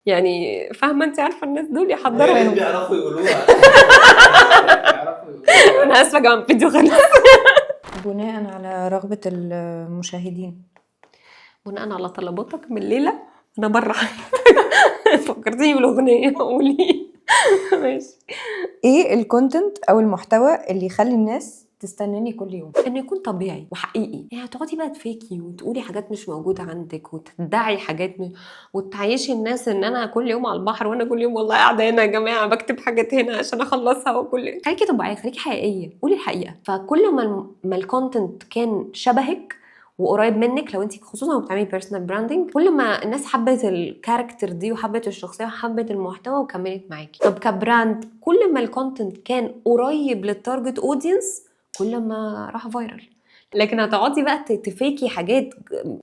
يعني فاهمه انت عارفه الناس دول يحضروا هي بيعرفوا يقولوها. انا اسفه يا جماعه الفيديو خلص. بناء على رغبة المشاهدين، بناء على طلباتك من الليله انا بره. فكرتيني بالاغنيه قولي. ماشي. ايه الكونتنت او المحتوى اللي يخلي الناس تستناني كل يوم؟ انه يكون طبيعي وحقيقي، يعني هتقعدي بقى تفيكي وتقولي حاجات مش موجوده عندك وتدعي حاجات وتعيشي الناس ان انا كل يوم على البحر وانا كل يوم والله قاعده هنا يا جماعه بكتب حاجات هنا عشان اخلصها. وكل خليكي طبيعيه، خليكي حقيقيه، قولي الحقيقه. فكل ما الكونتنت كان شبهك وقريب منك، لو انت خصوصا لو بتعملي بيرسونال براندنج، كل ما الناس حبت الكاركتر دي وحبت الشخصيه وحبت المحتوى وكملت معاكي. طب كبراند، كل ما الكونتنت كان قريب للتارجت اودينس كل ما راح فايرال. لكن هتقعدي بقى تفيكي حاجات،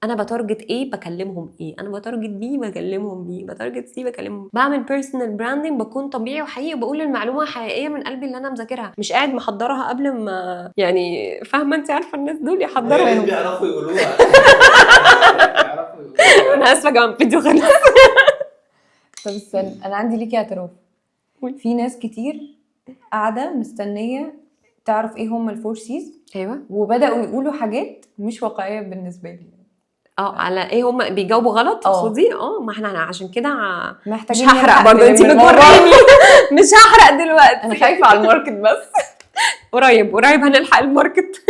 انا بتارجت ايه بكلمهم ايه، انا بتارجت بي بكلمهم بي، بتارجت سي بكلمهم. بعمل بيرسونال براندنج بكون طبيعي وحقيقي وبقول المعلومه حقيقيه من قلبي اللي انا مذاكرها، مش قاعد محضرها قبل ما، يعني فاهمه انت عارفه الناس دول يحضروا. هي بيعرفوا يقولوها. انا اسفه يا جماعه الفيديو خلص. طب استنى، انا عندي ليكي اعتراف. في ناس كتير قاعده مستنيه تعرف ايه هم الفور سيز، ايوه، وبداوا يقولوا حاجات مش واقعيه بالنسبه لي. على ايه هم بيجاوبوا غلط تقصدي؟ ما احنا عشان كده مش محتاجين هحرق برضه، انت بتوريني. مش هحرق دلوقتي، انا خايفه على الماركت بس. قريب هنلحق الماركت.